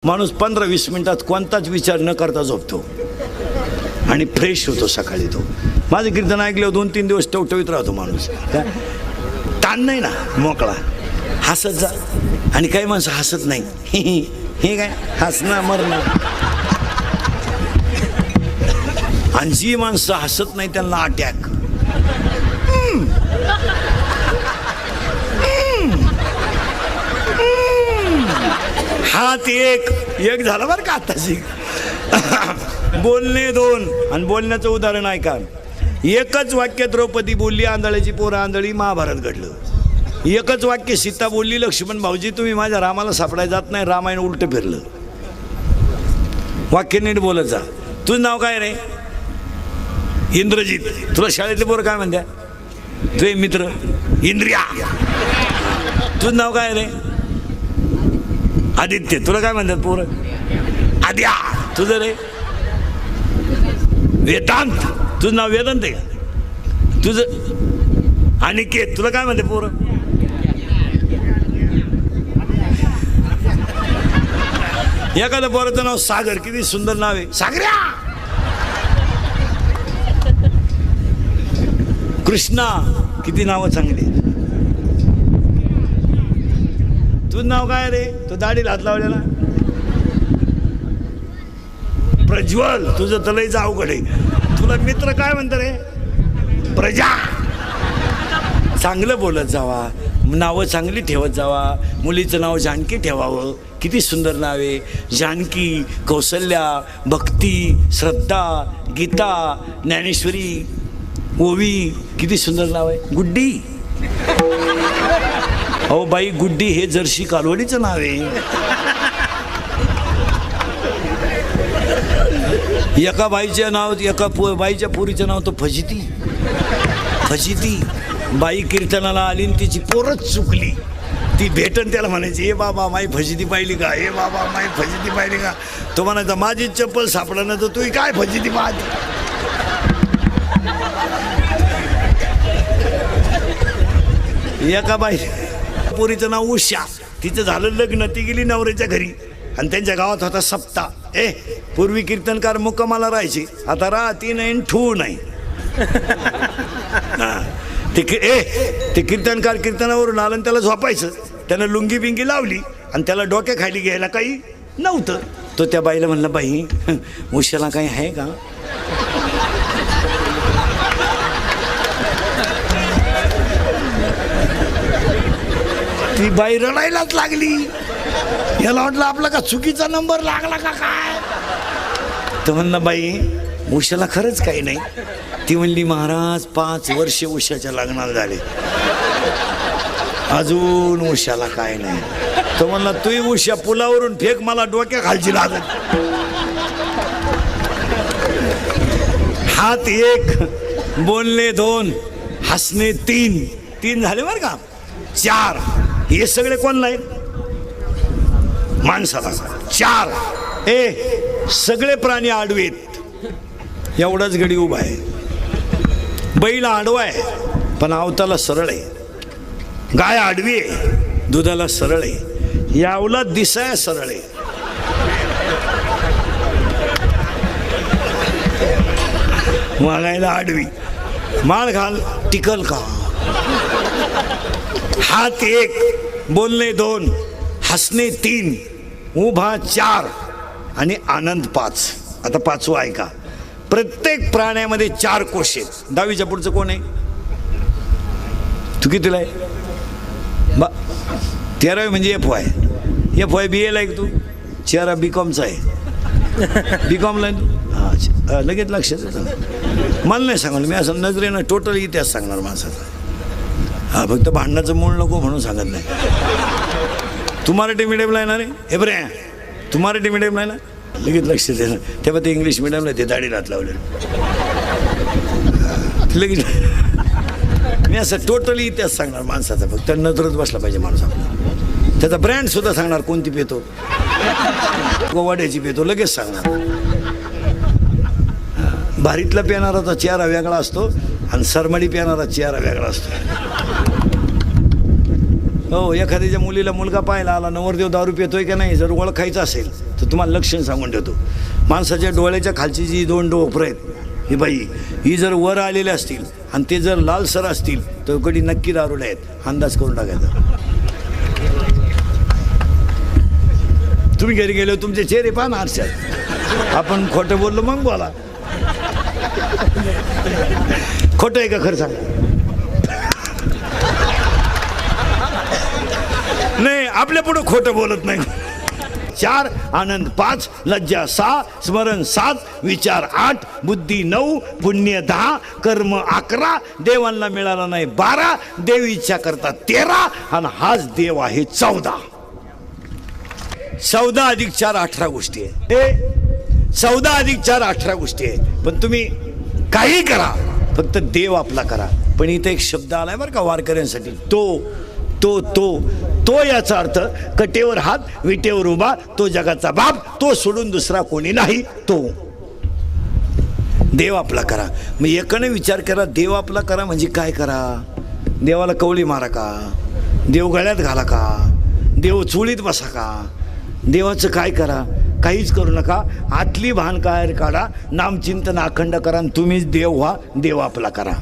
माणूस 15-20 मिनिटात कोणताच विचार न करता झोपतो आणि फ्रेश होतो सकाळी. तो माझं कीर्तन ऐकल्यावर 2-3 दिवस टवटवीत राहतो माणूस. ताण नाही ना, मोकळा हसत जा. आणि काही माणसं हसत नाही, हे काय हसणं मरणं. आणि जी माणसं हसत नाही त्यांना अटॅक. हा ते एक झालं बरं का आताशी. बोलणे 2 आणि बोलण्याचं उदाहरण ऐका. एकच वाक्य द्रौपदी बोलली, आंधळ्याची पोरं आंधळी, महाभारत घडलं. एकच वाक्य सीता बोलली, लक्ष्मण भाऊजी तुम्ही माझ्या रामाला सापडायला जात नाही, रामायण उलट फिरलं. वाक्य नीट बोलत जा. तुझं नाव काय रे? इंद्रजित. तुला शाळेतले पोरं काय म्हणत्या? तुझे मित्र इंद्रिया. तुझं नाव काय रे? आदित्य. तुला काय म्हणतात पोरं? आद्या. तुझं रे? वेदांत. तुझं नाव वेदांत आहे का? तुझं अनिकेत. तुला काय म्हणते पोरं? एखाद्या पोराचं नाव सागर. किती सुंदर नाव आहे, सागऱ्या. कृष्णा. किती नावं चांगली. तुझं नाव काय रे? तो दाढीला हात लावलेला प्रज्वल. तुझं तलईचं अवघड आहे. तुला मित्र काय म्हणतं रे? प्रजा. चांगलं बोलत जावा, नावं चांगली ठेवत जावा. मुलीचं नाव जानकी ठेवावं. किती सुंदर नाव आहे. जानकी, कौसल्या, भक्ती, श्रद्धा, गीता, ज्ञानेश्वरी, ओवी. किती सुंदर नाव आहे. गुड्डी. अहो बाई, गुड्डी हे जर्सी कालवडीचं नाव आहे. एका बाईचं नाव, एका बाईच्या पोरीचं नाव तर फजिती. फजिती. बाई कीर्तनाला आली आणि तिची पोरच चुकली. ती भेटन त्याला म्हणायची, हे बाबा माई फजिती पाहिली का? हे बाबा माई फजिती पाहिली का? तो म्हणायचा माझी चप्पल सापडा ना, तर तू काय फजिती पाहते? एका बाई पोरीचं नाव उषा. तिचं झालं लग्न, ती गेली नवऱ्याच्या घरी आणि त्यांच्या गावात होता सप्ता. पूर्वी कीर्तनकार मुक्कामाला राहायचे, आता राहती नाही ठू नाही. ते कीर्तनकार कीर्तनावरून आलं आणि त्याला झोपायचं. त्यानं लुंगी बिंगी लावली आणि त्याला डोक्या खाली घ्यायला काही नव्हतं. तो त्या बाईला म्हणला, बाई उशाला काही आहे का? ती बाई रडायलाच लागली. याला वाटलं आपला का चुकीचा नंबर लागला का काय? तर म्हणलं, बाई उशाला खरंच काही नाही. ती म्हणली, महाराज 5 वर्ष उशाच्या लग्नाला झाले, अजून उशाला काय नाही. तो म्हणला, तू उशा पुलावरून फेक, मला डोक्या खालची लागत. हात 1, बोलणे 2, हसणे 3 झाले बरं का. 4 हे सगळे कोणला आहेत? माणसाला. 4 सगळे प्राणी आडवेत, एवढाच गडी उभा आहे. बैल आडवा आहे पण अवताला सरळ आहे. गाय आडवी आहे, दुधाला सरळ आहे. यावला दिसाय सरळ आहे. मागायला आडवी. माळ घाल टिकल का? हात 1, बोलणे 2, हसणे 3, उभा 4 आणि आनंद 5. आता 5वं ऐका. प्रत्येक प्राण्यामध्ये 4 कोश आहेत. 10वीच्या पुढचं कोण आहे? तू कितीला आहे? 13वी म्हणजे FY. FY BA ला आहे तू? 4 BCOMचा आहे. BCOMला आहे तू? हां, लगेच लक्षात येतं. मला नाही सांगणार मी, असं नजरेनं टोटल इतिहास सांगणार माणसाचा. हा, फक्त भांडणाचं मूळ नको म्हणून सांगत नाही. तू मराठी मिडियमला येणार आहे? हे बरं, तू मराठी मिडियमला आहे ना? लगेच लक्ष देणार. तेव्हा ते इंग्लिश मिडियमला ते दाढी रात लावले. लगेच मी असं टोटली इतिहास सांगणार माणसाचा. फक्त नजरत बसला पाहिजे माणूस आपला. त्याचा ब्रँड सुद्धा सांगणार, कोणती पितो, गोवाड्याची पितो, लगेच सांगणार. भारीतला पिणाराचा चेहरा वेगळा असतो आणि सरमडी पिणारा चेहरा वेगळा असतो. हो, एखाद्याच्या मुलीला मुलगा पाहायला आला, नवरदेव दारू पितोय का नाही, जर ओळखायचं असेल तर तुम्हाला लक्षण सांगून देतो. माणसाच्या डोळ्याच्या खालची जी 2 डोळं आहेत, ही बाई ही जर वर आलेले असतील आणि ते जर लालसर असतील तर कधी नक्की दारुडे आहेत, अंदाज करून टाकायचा. तुम्ही घरी गेलो तुमचे चेहरे पहा ना आरशात. आपण खोटं बोललो मग बोला. खोटं आहे का खरं सांग? नाही, आपल्या पुढं खोटं बोलत नाही. 4 आनंद 5 लज्जा 6 स्मरण 7 विचार 8 बुद्धी 9 पुण्य 10 कर्म 11 देवांना मिळाला नाही 12 देव इच्छा करतात 13 आणि हाच देव आहे 14. 14 अधिक 4 18 गोष्टी आहे. 14 अधिक 4 18 गोष्टी आहे. पण तुम्ही काही करा, फक्त देव आपला करा. पण इथे एक शब्द आलाय बरं का वारकऱ्यांसाठी, तो याचा अर्थ कटेवर हात विटेवर उभा, तो जगाचा बाप, तो सोडून दुसरा कोणी नाही, तो देव आपला करा. मग एकाने विचार करा देव आपला करा म्हणजे काय करा? देवाला कवळी मारा का? देव गळ्यात घाला का? देव चुळीत बसा का? देवाचं काय करा? काहीच करू नका. आतली भान काय काढा, नामचिंतन अखंड करा, तुम्हीच देव व्हा, देव आपला करा,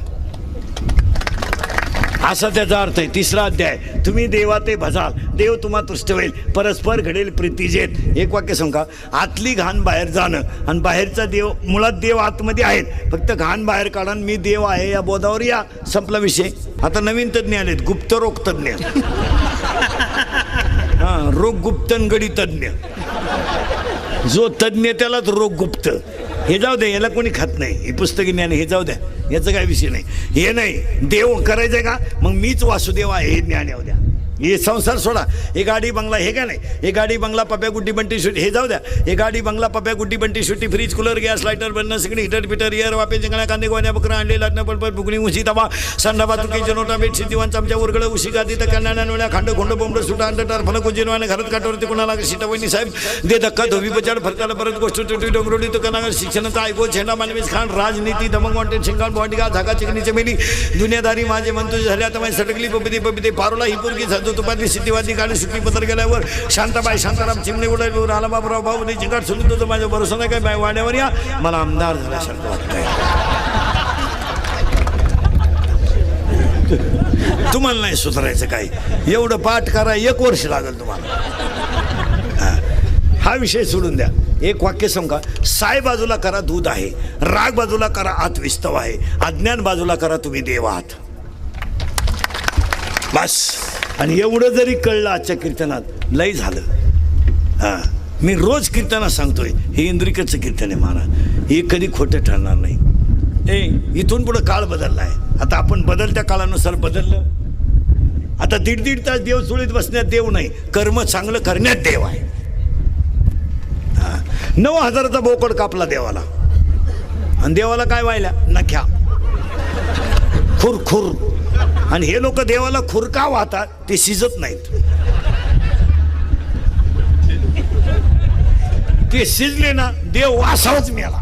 असा त्याचा अर्थ आहे. 3रा अध्याय, तुम्ही देवा ते भजाल, देव तुम्हा तुष्ट होईल, परस्पर घडेल प्रीतीजेत. एक वाक्य सांगा, आतली घाण बाहेर जाणं आणि बाहेरचा देव, मुळात देव आतमध्ये आहेत, फक्त घाण बाहेर काढा, मी देव आहे या बोधावर या, संपला विषय. आता नवीन तज्ज्ञ आलेत, गुप्तरोग तज्ज्ञ. हां, रोग गुप्तन गडी तज्ज्ञ. जो तज्ज्ञ त्यालाच रोग गुप्त. हे जाऊ द्या, याला कोणी खात नाही, हे पुस्तकी ज्ञान, हे जाऊ द्या, याचं काय विषय नाही. हे नाही देव करायचंय का, मग मीच वासुदेव आहे हे ज्ञान येऊ द्या. हे संसार सोडा. हे गाडी बंगला हे का नाही, हे गाडी बंगला पप्या गुड्डी बंटी सुटी, हे जाऊ द्या. हे गाडी बंगला पप्या गुड्डी बंटी सुटी, फ्रीज कूलर गॅस लायटर बनणं सगळी हिटर पिटर एअर वापे जंगला कांदे गोण्या बकरा आणले लाटणं पडपड फुगणी उशी तबा संडाबा तुकीचे नोटा बेट सिद्धिवान चमच्या उरगळ उशी गादी तर कन्या नोळ्या खांड खोंड बोंबड सुटा अंडटार फलक उजिनवाने घरात काटवरती कोणाला सीतावणी साहेब दे धक्का धोबी बचाड फरकाला परत गोष्ट तुटी डोंगरोडी तो कनागर शिक्षणाचा ऐको झेंडा मानवीस खान राजनीती दमंग वाटेल शिंगाण बॉडीगा झाका चिकनीचे मेली दुनियादारी माझे म्हणतो झाले आता माझी सटकली बबिते बबिते पारोला ही पोरगी झाजो तुपातली सिद्धिवादी गाडी सुटली पत्र गेल्यावर शांताबाई शांताराम चिमणे उडाल्यावर आला बाबराव भाऊ नाही जिंगाट सुरू तो माझ्या भरोसा नाही काय बाय वाड्यावर या मला आमदार झाल्यासारखं वाटतंय. तुम्हाला नाही सुधारायचं काय, एवढं पाठ करा 1 वर्ष लागेल तुम्हाला. हा विषय सोडून द्या. एक वाक्य सांगा, साय बाजूला करा दूध आहे, राग बाजूला करा आत विस्तव आहे, अज्ञान बाजूला करा तुम्ही देव आहात. बस. आणि एवढं जरी कळलं आजच्या कीर्तनात लय झालं. हां, मी रोज कीर्तनात सांगतोय हे इंद्रिकचं कीर्तन आहे महाराज, हे कधी खोटं ठरणार नाही. इथून पुढं काळ बदलला आहे, आता आपण बदलत्या काळानुसार बदललं. आता 1.5 तास देव चुळीत बसण्यात देव नाही, कर्म चांगलं करण्यात देव आहे. 9,000चा बोकड कापला देवाला, आणि देवाला काय व्हायला नख्या खुर. आणि हे लोक देवाला खुर का वाहतात, ते शिजत नाहीत. ते शिजले ना देव वासावच मिळाला.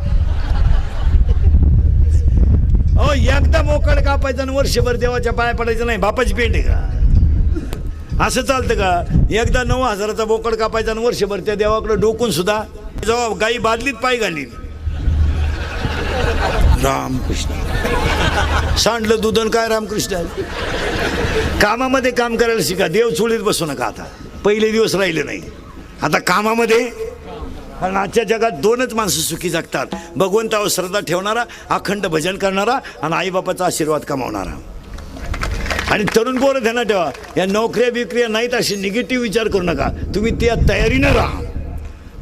अहो, एकदा बोकड कापायचं आणि वर्षभर देवाच्या पाया पडायचं नाही, बापाची पेंट आहे का? असं चालतं का? एकदा 9,000चा बोकड कापायचा आणि वर्षभर त्या देवाकडे डोकून सुद्धा जेव्हा गाई बादलीत पाय घालील, रामकृष्ण सांडलं दुधन काय रामकृष्ण. कामामध्ये काम करायला शिका, देव चुळीत बसू नका. आता पहिले दिवस राहिले नाही, आता कामामध्ये. कारण आजच्या जगात 2च माणसं सुखी जगतात, भगवंतावर श्रद्धा ठेवणारा, अखंड भजन करणारा आणि आईबापाचा आशीर्वाद कमावणारा. आणि तरुण पोरं ध्यानात ठेवा, या नोकऱ्या बिकऱ्या नाहीत असे निगेटिव्ह विचार करू नका, तुम्ही त्या तयारीनं राहा.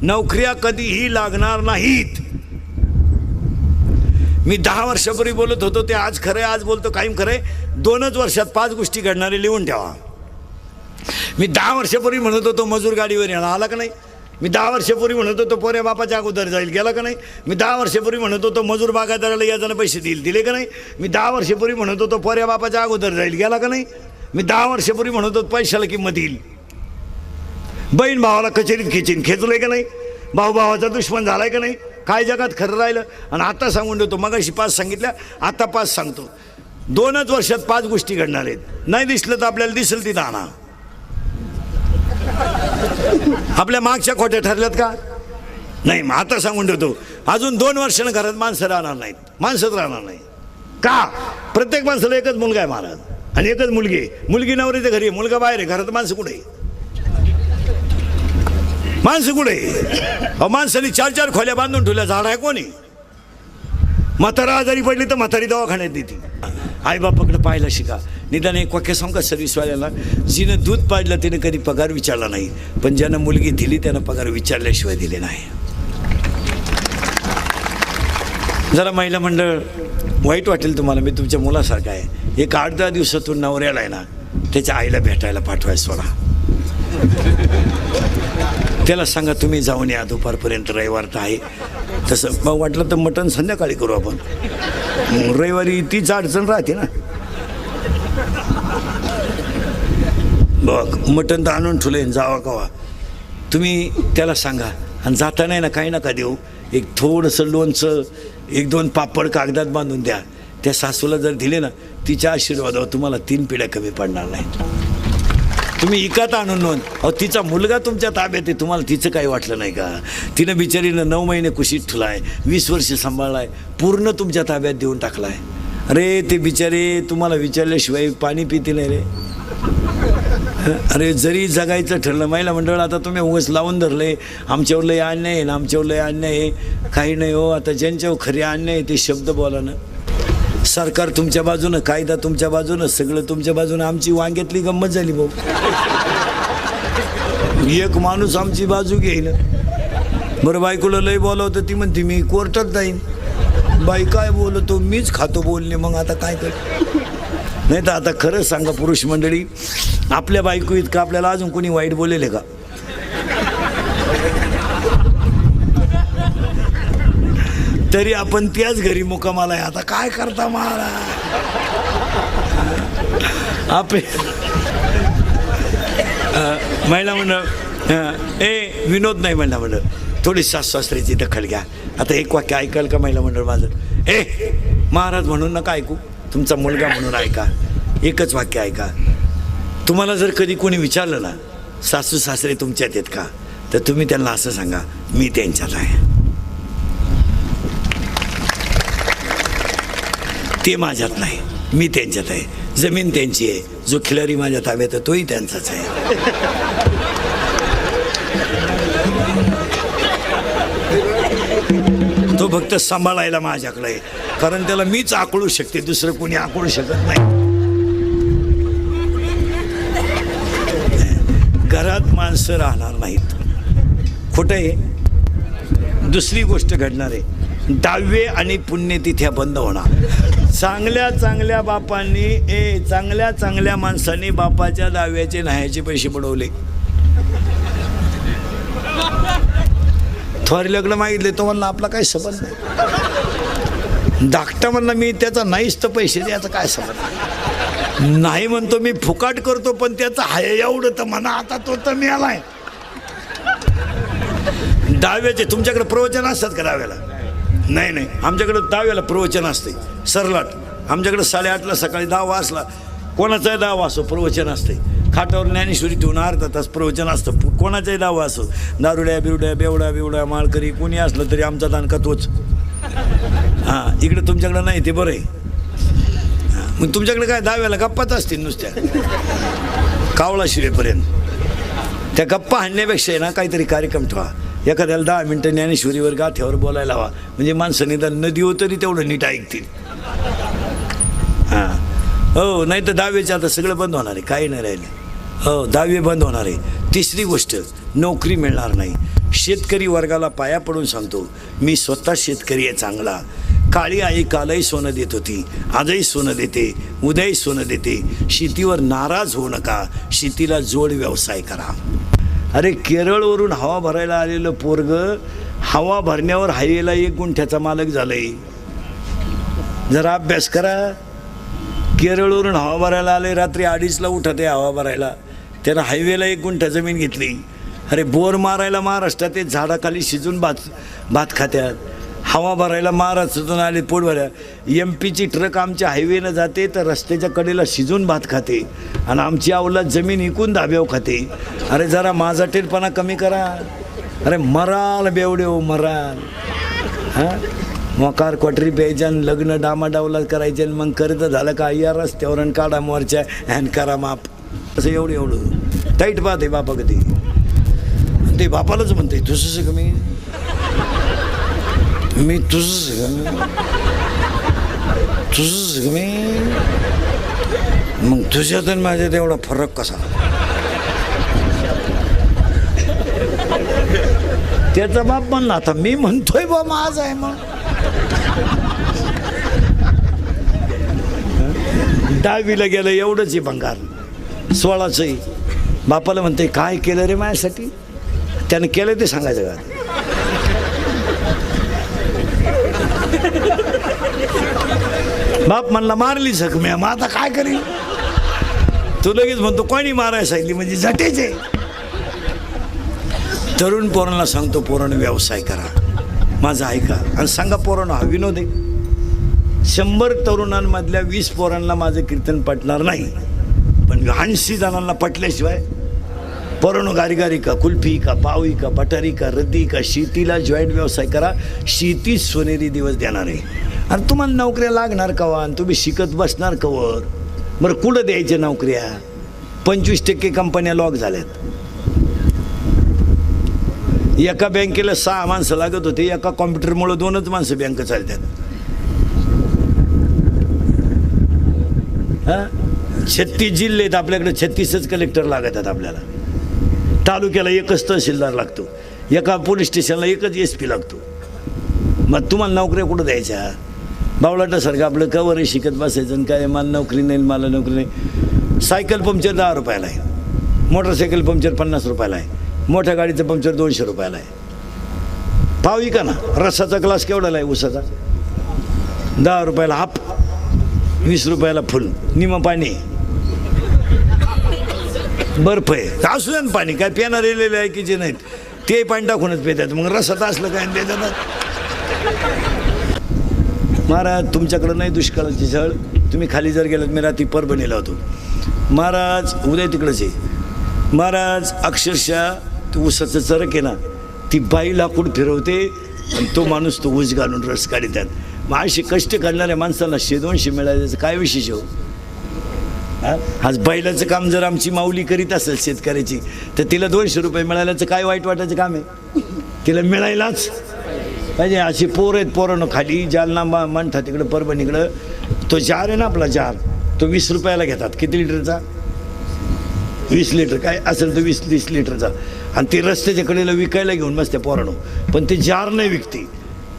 नोकऱ्या कधीही लागणार नाहीत. मी 10 वर्षापूर्वी बोलत होतो ते आज खरं आहे, आज बोलतो कायम खरं आहे. 2च वर्षात 5 गोष्टी घडणारे लिहून ठेवा. मी 10 वर्षापूर्वी म्हणत होतो मजूर गाडीवर येणार, आला का नाही? मी 10 वर्षापूर्वी म्हणत होतो पोऱ्या बापाच्या अगोदर जाईल, गेला का नाही? मी 10 वर्षापूर्वी म्हणत होतो मजूर बागायतदाराला याजानं पैसे देईल, दिले का नाही? मी 10 वर्षापूर्वी म्हणत होतो पोऱ्या बापाच्या अगोदर जाईल, गेला का नाही? मी 10 वर्षापूर्वी म्हणत होतो पैशाला किंमत येईल. बहीण भावाला कचेरीत खेचलंय का नाही? भाऊ भावाचा दुश्मन झालाय का नाही? काय जगात खरं राहिलं? आणि आता सांगून देतो, मगाशी 5 सांगितल्या, आता 5 सांगतो. 2च वर्षात 5 गोष्टी घडणार आहेत. नाही दिसलं तर आपल्याला दिसेल तिथं आणा. आपल्या मागच्या खोट्या ठरल्यात का? नाही. मग आता सांगून ठेवतो, अजून 2 वर्षानं घरात माणसं राहणार नाहीत, माणसंच राहणार नाही. का? प्रत्येक माणसाला एकच मुलगा आहे महाराज, आणि एकच मुलगी आहे. मुलगी नवऱ्याच्या घरी आहे, मुलगा बाहेर आहे, घरात माणसं कुठे आहे? माणसं कुठे आहे? अहो, माणसाने 4-4 खोल्या बांधून ठेवल्या. झाड आहे कोणी? म्हातारा आजारी पडली तर म्हातारी दवाखान्यात देते. आईबापाकडे पाहायला शिका. निदान एक वाक्य सांग का सर्व्हिसवाल्याला, जिनं दूध पाडलं तिने कधी पगार विचारला नाही, पण ज्यानं मुलगी दिली त्यानं पगार विचारल्याशिवाय दिले नाही. जरा महिला मंडळ वाईट वाटेल तुम्हाला, मी तुमच्या मुलासारखा आहे. एक 8-10 दिवसातून नवऱ्याला आहे ना त्याच्या आईला भेटायला पाठवायचं सोडा. त्याला सांगा तुम्ही जाऊन या दुपारपर्यंत, रविवार तर आहे. तसं मग वाटलं तर मटण संध्याकाळी करू आपण, रविवारी तीच अडचण राहते ना. बघ मटण तर आणून ठेवलं, जावा कवा. तुम्ही त्याला सांगा, आणि जाताना ना काही नका देऊ, एक थोडंसं लोणचं, 1-2 पापड कागदात बांधून द्या. त्या सासूला जर दिले ना, तिच्या आशीर्वादावर तुम्हाला 3 पिढ्या कमी पडणार नाहीत. तुम्ही इकात आणून नोंद. अहो, तिचा मुलगा तुमच्या ताब्यात आहे, तुम्हाला तिचं काही वाटलं नाही का? तिनं बिचारीनं 9 महिने कुशीत ठेवलाय, 20 वर्ष सांभाळलाय, पूर्ण तुमच्या ताब्यात देऊन टाकलाय. अरे ते बिचारे तुम्हाला विचारल्याशिवाय पाणी पिते नाही रे. अरे जरी जगायचं ठरलं, महिला मंडळ आता तुम्ही उगाच लावून धरले, आमच्यावर लय अन्याय आहे ना, आमच्यावर लय अन्याय आहे. काही नाही हो, आता ज्यांच्यावर खरे अन्याय आहे ते शब्द बोला ना. सरकार तुमच्या बाजूनं, कायदा तुमच्या बाजूनं, सगळं तुमच्या बाजूनं. आमची वांग्यातली गंमत झाली भाऊ. एक माणूस आमची बाजू घेईल. बरं बायकोला लय बोलावतं, ती म्हणते मी कोर्टात जाईन. बाई काय बोलतो, मीच खातो बोलणे. मग आता काय कर? नाही तर आता खरंच सांगा पुरुष मंडळी, आपल्या बायको इतकं आपल्याला अजून कोणी वाईट बोलेले का? तरी आपण त्याच घरी मुक्कामाला आहे. आता काय करता महाराज? आपले महिला मंडळ विनोद नाही, महिला मंडळ थोडी सासू-सासऱ्याची दखल घ्या. आता एक वाक्य ऐकाल का महिला मंडळ माझं? महाराज म्हणून नका ऐकू, तुमचा मुलगा म्हणून ऐका. एकच वाक्य ऐका. तुम्हाला जर कधी कोणी विचारलं ना सासू सासरे तुमच्यात आहेत का, तर तुम्ही त्यांना असं सांगा, मी त्यांच्यात आहे, ते माझ्यात नाही, मी त्यांच्यात आहे. जमीन त्यांची आहे, जो खिलारी माझ्या ताब्यात आहे तोही त्यांचाच आहे. तो फक्त सांभाळायला माझ्याकडे आहे, कारण त्याला मीच आकळू शकते, दुसरं कोणी आकळू शकत नाही. घरात माणसं राहणार नाहीत. खोटं आहे. दुसरी गोष्ट घडणार आहे, दहावे आणि पुण्यतिथ्या बंद होणार. चांगल्या चांगल्या बापांनी चांगल्या चांगल्या माणसांनी बापाच्या दहाव्याचे न्यायाचे पैसे बुडवले. थोर लग्न मागितले तो म्हणला आपला काय संबंध नाही. धाकटा म्हणला मी त्याचा नाहीच तर पैसे द्यायचा काय संबंध नाही. म्हणतो मी फुकाट करतो, पण त्याचा हाय एवढं तर म्हणा. आता तो तर मिळालाय. दहाव्याचे तुमच्याकडे प्रवचन असतात का दहाव्याला? नाही नाही, आमच्याकडे दहाव्याला प्रवचन असते सरलाट. आमच्याकडे 8:30ला सकाळी 10 वाजला, कोणाचाही 10 वाजो प्रवचन असते. खाटावर ज्ञानेश्वरी ठेवून अर्धा तास प्रवचन असतं. कोणाचाही 10 असो, दारुड्या बिरुड्या बेवड्या बिवड्या माळकरी कोणी असलं तरी आमचा दानका तोच. हां, इकडे तुमच्याकडे नाही ते बरं आहे. मग तुमच्याकडे काय दहाव्याला गप्पाच असतील नुसत्या कावळा शिवेपर्यंत. त्या गप्पा हाणण्यापेक्षा आहे ना काहीतरी कार्यक्रम ठेवा. एखाद्याला 10 मिनटं ज्ञानेश्वरीवर गाठ्यावर बोलायला हवा, म्हणजे माणसं निदान नदी हो तरी तेवढं नीट ऐकतील. हां हो, नाही तर दहावीचे आता सगळं बंद होणार आहे, काही नाही राहिले. हो, 10वी बंद होणार आहे. तिसरी गोष्ट, नोकरी मिळणार नाही. शेतकरी वर्गाला पाया पडून सांगतो, मी स्वतः शेतकरी आहे चांगला. काळी आई कालही सोनं देत होती, आजही सोनं देते, उद्याही सोनं देते. शेतीवर नाराज होऊ नका, शेतीला जोड व्यवसाय करा. अरे केरळवरून हवा भरायला आलेलं पोरग हवा भरण्यावर हायवेला 1 गुंठ्याचा मालक झालंय. जरा अभ्यास करा. केरळवरून हवा भरायला आले, रात्री 2:30ला उठत आहे हवा भरायला. त्यानं हायवेला 1 गुंठा जमीन घेतली. अरे बोर मारायला महाराष्ट्रात ते झाडाखाली शिजून भात खात्यात. हवा भरायला महाराष्ट्रातून आले पोट भरायला. MP ची ट्रक आमच्या हायवेनं जाते तर रस्त्याच्या कडेला शिजून भात खाते आणि आमची अवलाद जमीन इकून धाब्यावर खाते. अरे जरा माझा टेरपणा कमी करा. अरे मराल बेवडेव मराल. हां मोकार क्वाटरी प्यायच्या आणि लग्न डामाडावला करायचे आणि मग कर्ज झालं का या रस्त्यावर आणि काढा मोरच्या हॅन करा माप. असं एवढं टाईट पाहत आहे बापा कधी. ते बापालाच म्हणते तुझं कमी मी तुझं कमी मग तुझ्यात आणि माझ्यात एवढा फरक कसा. त्याचा बाप म्हणला आता मी म्हणतोय बा माझ आहे मग. 10वीला गेलं एवढंच आहे भंगार 16चं. बापाला म्हणते काय केलं रे माझ्यासाठी. त्यानं केलं ते सांगायचं का. बाप म्हणला मारली जखम्या मग आता काय करील. तू लगेच म्हणतो कोणी मारायला सांगितली म्हणजे झटेचे. तरुण पोरांना सांगतो पोरांना व्यवसाय करा माझा ऐका आणि सांगा पोरांना हा विनोद आहे. 100 तरुणांमधल्या 20 पोरांना माझं कीर्तन पटणार नाही पण 80 जणांना पटल्याशिवाय पोरांनो गारीगारी का कुल्फी का पावी का पटारी का रद्दी का शेतीला जॉईंट व्यवसाय करा. शेतीच सोनेरी दिवस देणार आहे. आणि तुम्हाला नोकऱ्या लागणार कवा आणि तुम्ही शिकत बसणार कवर. बरं कुठं द्यायच्या नोकऱ्या. 25% कंपन्या लॉक झाल्यात. एका बँकेला 6 माणसं लागत होते. एका कॉम्प्युटरमुळे 2च माणसं बँक चालतात. हां 36 जिल्हे आहेत आपल्याकडे 36च कलेक्टर लागतात आपल्याला. तालुक्याला 1च तहसीलदार लागतो. एका पोलीस स्टेशनला 1च SP लागतो. मग तुम्हाला नोकऱ्या कुठं द्यायच्या. बावळाटासारखं आपलं कवर शिकत बसायचं आणि काय मला नोकरी नाही मला नोकरी नाही. सायकल पंक्चर 10 रुपयाला आहे. मोटरसायकल पंक्चर 50 रुपयाला आहे. मोठ्या गाडीचं पंक्चर 200 रुपयाला आहे. पावी का ना. रसाचा ग्लास केवढाला आहे उसाचा 10 रुपयाला हाफ 20 रुपयाला फुल. निम पाणी बर्फ आहे असू द्या ना पाणी काय पिणार रेलेलं आहे की जे नाहीत ते पाणी टाकूनच पितात. मग रसात असलं काय त्याच्यात. महाराज तुमच्याकडं नाही दुष्काळाची झळ. तुम्ही खाली जर गेलात मी रात्री परभणीला होतो. महाराज उद्या तिकडंच आहे. महाराज अक्षरशः तू ऊसाचं चरक आहे ना ती बाई लाकूड फिरवते आणि तो माणूस तो ऊस घालून रस काढतात. मग असे कष्ट करणाऱ्या माणसाला 100-200 मिळाल्याचं काय विशेष हो. आज बैलाचं काम जर आमची माऊली करीत असेल शेतकऱ्याची तर तिला 200 रुपये मिळाल्याचं काय वाईट वाटायचं काम आहे. तिला मिळायलाच पाहिजे. अशी पोरं आहेत. पोरांनो खाली जालना म्हणतात तिकडं परभणीकडं तो जार आहे ना आपला जार तो 20 रुपयाला घेतात. किती लिटरचा 20 लिटर काय असेल तर 20-30 लिटरचा. आणि ती रस्त्याच्या कडेला विकायला घेऊन बसत्या पोरांनो. पण ती जार नाही विकते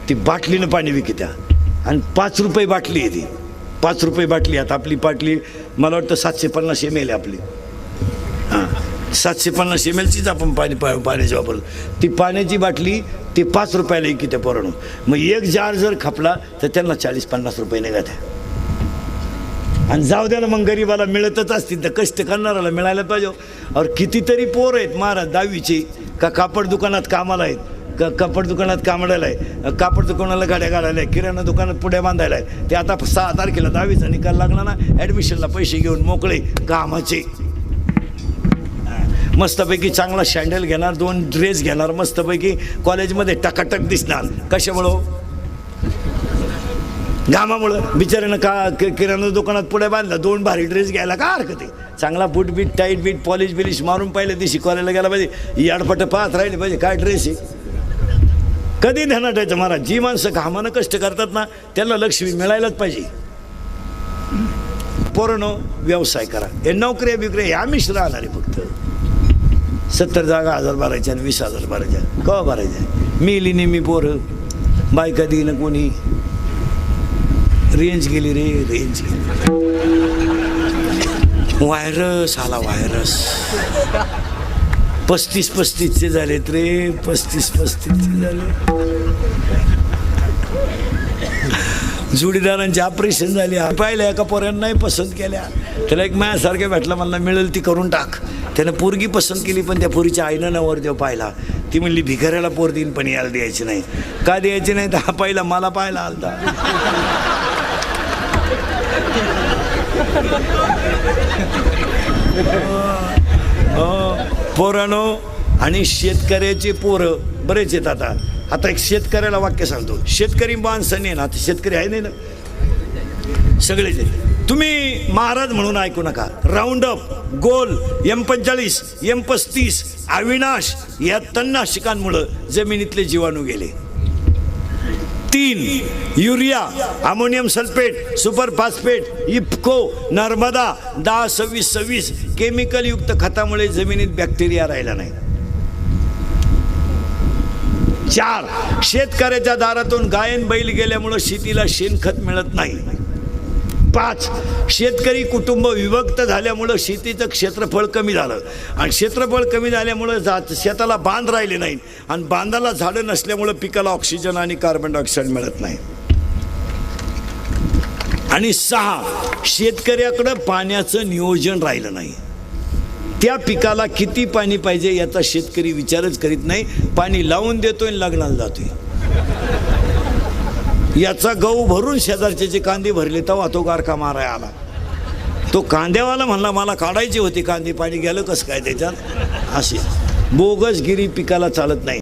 ती बाटलीनं पाणी विकत्या. आणि 5 रुपये बाटली आहे ती. 5 रुपये बाटली. आता आपली बाटली मला वाटतं 750 ml आपली. हां 750 mlचीच आपण पाण्याची वापरतो. ती पाण्याची बाटली ती 5 रुपयाला विकते पोरांनो. मग एक जार जर खपला तर त्यांना 40-50 रुपये निघत आहे. आणि जाऊ द्या ना मग गरीबाला मिळतच असतील तर कष्ट करणाऱ्याला मिळायला पाहिजे. और कितीतरी पोर आहेत महाराज 10वीचे का कापड दुकानात कामाला आहेत का कापड दुकानात कामाला आहे. कापड दुकानाला गाड्या काढायला आहे. किराणा दुकानात पुढ्या बांधायला आहे. ते आता 6 तारखेला 10वीचा निकाल लागला ना ॲडमिशनला पैसे घेऊन मोकळे कामाचे. मस्तपैकी चांगला शँडल घेणार 2 ड्रेस घेणार मस्तपैकी कॉलेजमध्ये टकाटक दिसणार. कशामुळं घामामुळं. बिचाऱ्यानं का किराणा दुकानात पुढे बांधला 2 भारी ड्रेस घ्यायला का हरकत आहे. चांगला बूट बीट टाईट बीट पॉलिश बिलिश मारून पहिल्या दिवशी कॉलेजला गेला पाहिजे. याडपट पाहत राहिले पाहिजे काय ड्रेस आहे. कधी ध्यानात ठेवायचं महाराज जी माणसं घामानं कष्ट करतात ना त्यांना लक्ष्मी मिळायलाच पाहिजे. पोरांनो व्यवसाय करा. हे नोकऱ्या बिकऱ्या हे आम्हीच राहणार आहे. फक्त 70 जागा 1000 भरायच्या आणि 20,000 भरायच्या कवा भरायच्या. मिली नेहमी पोरं बायका देईन कोणी. रेंज गेली रे रेंज गेली. व्हायरस आला व्हायरस. 35-35चे झालेत रे. 35-35चे झाले. जोडीदारांचे ऑपरेशन झाले. पाहिलं एका पोरांना नाही पसंत केल्या. त्याला एक माझ्यासारख्या भेटला मला मिळेल ती करून टाक. त्यानं पोरगी पसंत केली पण त्या पोरीच्या आईनं नवरदेव पाहिला. ती म्हणली भिकाऱ्याला पोर देईन पण याला द्यायची नाही. का द्यायची नाही? तर हा पहिला मला पाहायला आलता. पोरानो, आणि शेतकऱ्याचे पोरं बरेच आहेत. आता एक शेतकऱ्याला वाक्य सांगतो. शेतकरी माणसं नाही ना, आता शेतकरी आहे नाही ना, सगळेच आहेत. तुम्ही महाराज म्हणून ऐकू नका. राऊंड अप, गोल, M45, M35, अविनाश या तणनाशकांमुळं जमिनीतले जीवाणू गेले. 3 urea, ammonium sulphate, super phosphate, IFFCO, Narmada, 10-26-26 chemical युक्त खतामुळे जमिनीत बॅक्टेरिया राहिला नाही. 4 शेतकऱ्याच्या दारातून गायन बैल गेल्यामुळं शेतीला शेणखत मिळत नाही. 5 शेतकरी कुटुंब विभक्त झाल्यामुळं शेतीचं क्षेत्रफळ कमी झालं, आणि क्षेत्रफळ कमी झाल्यामुळं शेताला बांध राहिले नाही, आणि बांधाला झाडं नसल्यामुळं पिकाला ऑक्सिजन आणि कार्बन डायऑक्साईड मिळत नाही. आणि 6 शेतकऱ्याकडं पाण्याचं नियोजन राहिलं नाही. त्या पिकाला किती पाणी पाहिजे याचा शेतकरी विचारच करीत नाही. पाणी लावून देतोय आणि लग्नाला जातोय. याचा गहू भरून शेजारचे कांदे भरले तेव्हा तो गारका मारायला आला. तो कांद्यावाला म्हणला मला काढायची होती कांदे, पाणी गेलं कसं काय त्याच्यात. अशी बोगसगिरी पिकाला चालत नाही.